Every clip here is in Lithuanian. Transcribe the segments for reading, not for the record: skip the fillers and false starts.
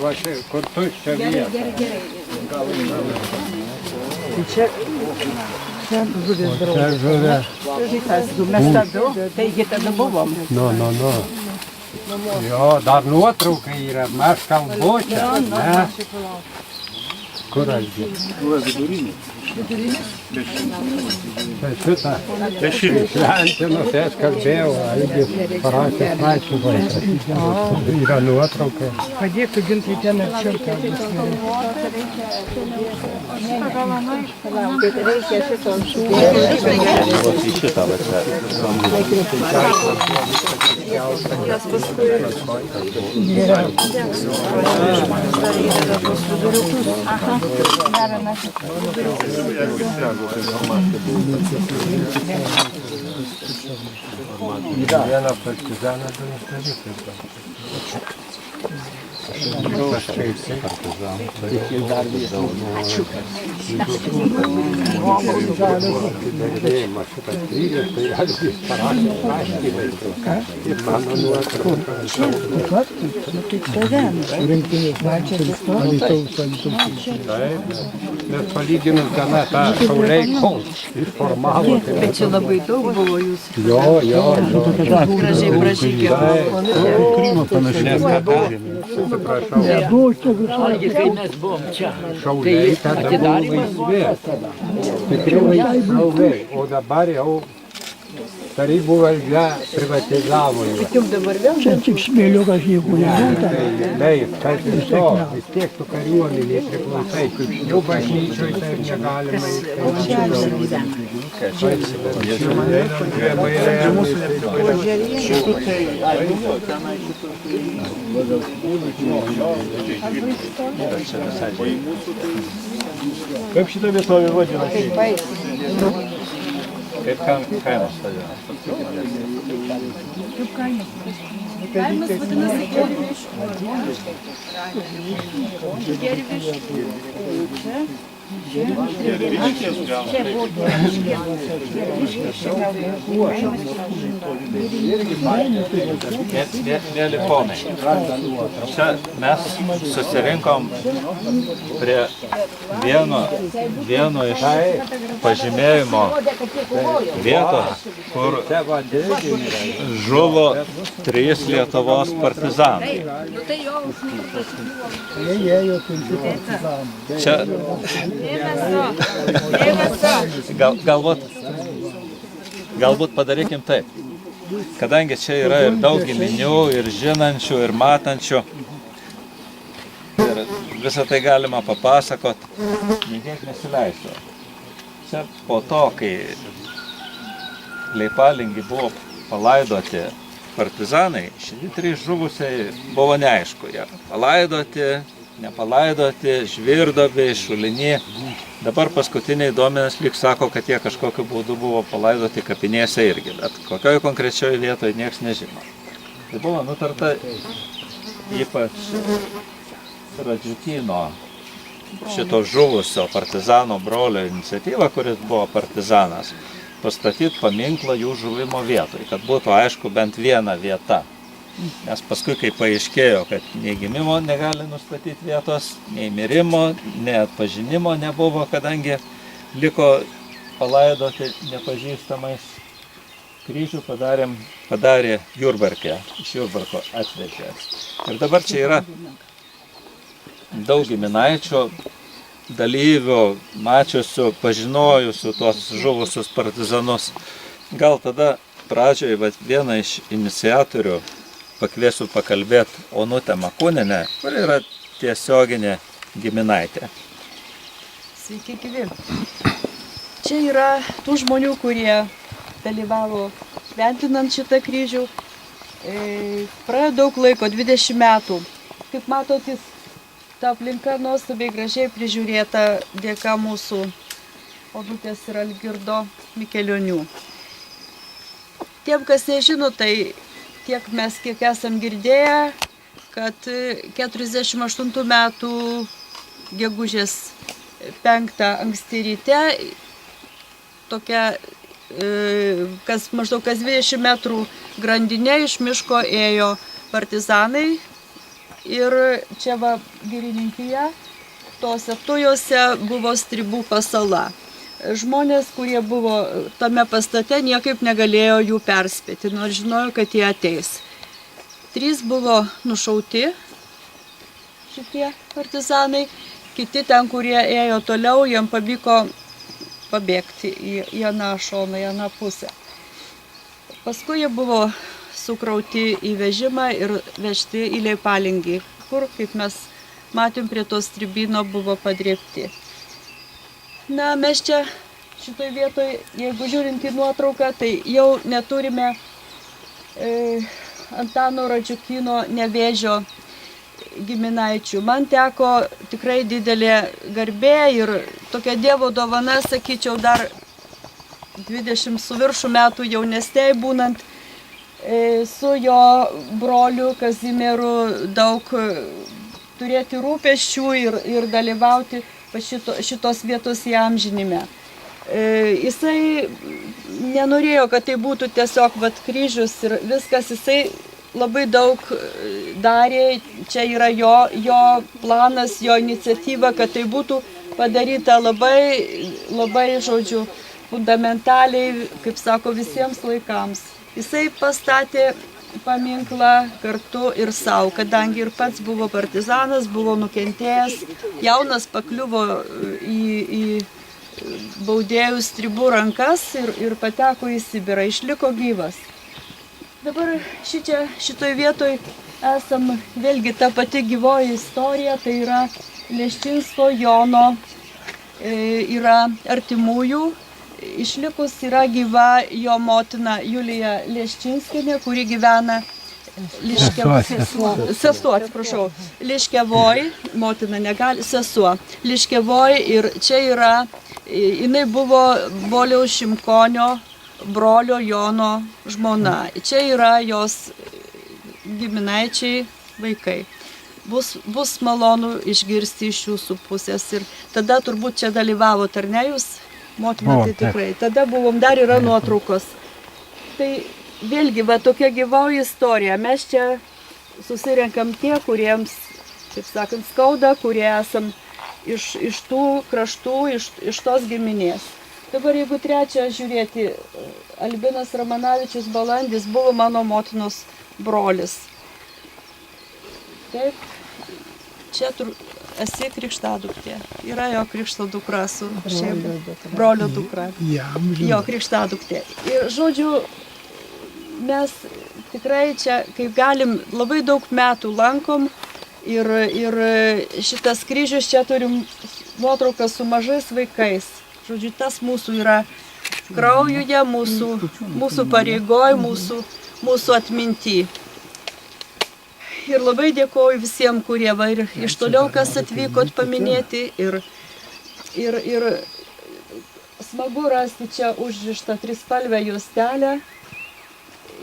va čia, kur tuščia vieta. Čia žuvis draugė. Čia žuvė. Mes tada, taigi tada buvom. Nu. Jo, dar nuotrauka yra, aš kalbu čia, ne? Kur aš gyvenu? Tai šitą šventinu, tai aš kalbėjau, Algis parašė straipsnį vaikas. Yra nuotrauka. Padėktų gintai ten arčiau. Reikia šito Vieną partizaną Nes palyginus gana tą Šauliai kol išformavo. Bet čia labai daug buvo jūsų. Jo. Gražiai pražygė. Nes kada, atsiprašau, Kai mes buvom čia, Šauliai tada buvo laisvi. Tikrai laisvi. O dabar jau tarybų valdžia privatizavo juos. Čia tik smėliukas, jeigu nebūtų. Taip, kas iš to, vis tiek tu kariuomenė priklausai. Jau bažnyčioj taip negalima Kaip šitą vietovę vadinasi? Kaip kaimas vadina? Kaip kaimas? Kaimas vadinasi Gerviškė. Mėly ponai, čia mes susirinkom prie vieno iš pažymėjimo vietos, kur žuvo 3 Lietuvos partizanai. Čia galbūt padarykim taip, kadangi čia yra ir daug giminių, ir žinančių, ir matančių, ir visą tai galima papasakot, niekiek nesileisiu. Čia po to, kai Leipalingi buvo palaidoti partizanai, šitie 3 žuvusiai buvo neaišku, jie palaidoti, nepalaidoti, Žvirdobėj, Šulinį. Dabar paskutiniai duomenys lyg sako, kad jie kažkokiu būdu buvo palaidoti kapinėse irgi, bet kokioj konkrečioje vietoje nieks nežino. Tai buvo nutarta ypač Radžiutyno, šito žuvusio partizano brolio iniciatyva, kuris buvo partizanas, pastatyti paminklą jų žuvimo vietoj, kad būtų aišku bent viena vieta. Nes paskui, kai paaiškėjo, kad nei gimimo negali nustatyti vietos, nei mirimo, nei atpažinimo nebuvo, kadangi liko palaidoti nepažįstamais, kryžių padarė Jurbarke, iš Jurbarko atvežė. Ir dabar čia yra daug giminaičių, dalyvių, mačiusių, pažinojusių tuos žuvusius partizanus. Gal tada pradžioje vieną iš iniciatorių pakviesiu pakalbėti Onutę Makūnienę, kuri yra tiesioginė giminaitė. Sveiki gyvi. Čia yra tų žmonių, kurie dalyvavo šventinant šitą kryžių. Praėjo daug laiko, 20 metų. Kaip matot, ta aplinka nuostabiai gražiai prižiūrėta dėka mūsų Onutės ir Algirdo Mikelionių. Tiem, kas nežino, tai tiek mes kiek esam girdėję, kad 48 metų gegužės 5 anksti ryte, tokia, maždaug kas 20 metrų grandinė iš miško ėjo partizanai ir čia va girininkija, tose tujose buvo Stribuko sala. Žmonės, kurie buvo tame pastate, niekaip negalėjo jų perspėti, nors žinojo, kad jie ateis. 3 buvo nušauti šitie partizanai, kiti ten, kurie ėjo toliau, jiem pavyko pabėgti į aną šoną, į aną pusę. Paskui jie buvo sukrauti į vežimą ir vežti į Leipalingį, kur, kaip mes matėm, prie to stribyno buvo padrėbti. Na, mes čia šitoj vietoj, jeigu žiūrint į nuotrauką, tai jau neturime Antano Radžiukino Nevėžio giminaičių. Man teko tikrai didelė garbė ir tokia Dievo dovana, sakyčiau, dar 20 su viršų metų jaunesniai būnant, su jo broliu Kazimieru daug turėti rūpesčių ir dalyvauti šitos vietos įamžinime. Jisai nenorėjo, kad tai būtų tiesiog kryžius ir viskas, jisai labai daug darė, čia yra jo planas, jo iniciatyva, kad tai būtų padaryta labai, žodžiu, fundamentaliai, kaip sako, visiems laikams. Jisai pastatė paminklą kartu ir savo, kadangi ir pats buvo partizanas, buvo nukentėjęs, jaunas pakliuvo į baudėjų stribų rankas ir pateko į Sibirą, išliko gyvas. Dabar šitoj vietoj esam vėlgi ta pati gyvoji istorija, tai yra Leščinsko Jono, yra artimųjų. Išlikus yra gyva jo motina Julija Leščinskienė, kuri gyvena Liškevoj, motina negali, sesuo Liškevoj, ir čia yra, jinai buvo Boliaus Šimkonio brolio Jono žmona. Čia yra jos giminaičiai vaikai. Bus malonu išgirsti iš jūsų pusės ir tada turbūt čia dalyvavo Tarnėjus. Motina tai tikrai. Tada buvom, dar yra nuotraukos. Tai vėlgi, va, tokia gyvoji istorija. Mes čia susirenkam tie, kuriems, taip sakant, skauda, kurie esam iš tų kraštų, iš tos giminės. Dabar jeigu trečią žiūrėti, Albinas Ramanavičius Balandis buvo mano motinos brolis. Taip, čia esi krikštaduktė. Yra jo krikšto dukra su brolio dukra. Jo krikštaduktė. Ir žodžiu, mes tikrai čia, kaip galim, labai daug metų lankom ir šitas kryžius čia turim nuotrauką su mažais vaikais. Žodžiu, tas mūsų yra kraujuje, mūsų pareigoj, mūsų atminty. Ir labai dėkoju visiems, kurie va ir iš toliau, kas atvykot paminėti. Ir smagu rasti čia užrištą trispalvę juostelę.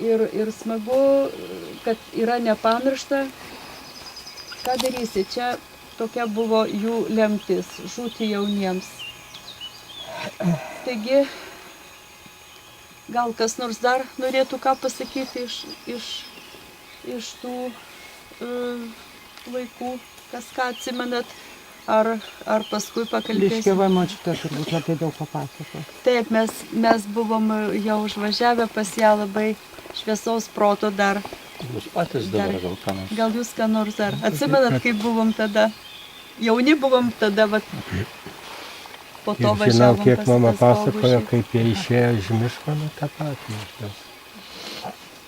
Ir smagu, kad yra nepamiršta. Ką darysi? Čia tokia buvo jų lemtis - žūti jauniems. Taigi, gal kas nors dar norėtų ką pasakyti iš tų laikų, kas ką atsimenat, ar paskui pakalbėsim. Liškeva močiutė turbūt labai daug papasako. Taip, mes buvom jau užvažiavę pas ją, labai šviesaus proto dar. Jūs patys dabar gal ką nors. Gal jūs ką nors dar atsimenat, kaip buvom tada? Jauni buvom tada, vat, po to žinau, važiavom kiek pas mama tas pasakojo, Bogužį. kaip jie išėjo iš miško, nu tą patį.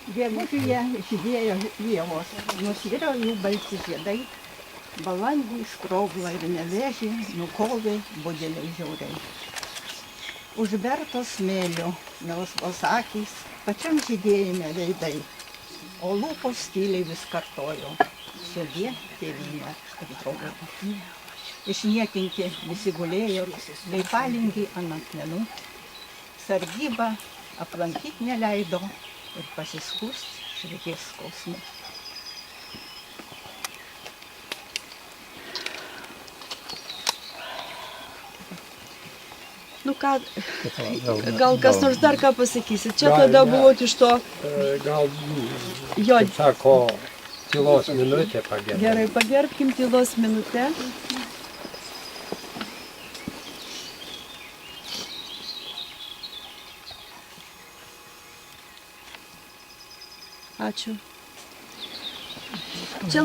Gegužėje žydėjo ievos, nusviro jų balti žiedai, balandį, skroblą ir nevėžį nukovė budeliai žiauriai. Užbertos smėlio, melsvos akys, pačiam žydėjime veidai, o lūpos tyliai vis kartojo, sudie tėvynė ir draugai. Išniekinti visi gulėjo, Leipalingi ant akmenų, sargybą aplankyti neleido ir pasiskūst širdies skausmu. Nu ką, gal kas nors dar ką pasakysit? Čia tada buvot iš to, Gal, jo, kaip sako, tylos minutę pagerbti. Gerai, pagerbkim tylos minutę. Ačiū. Čia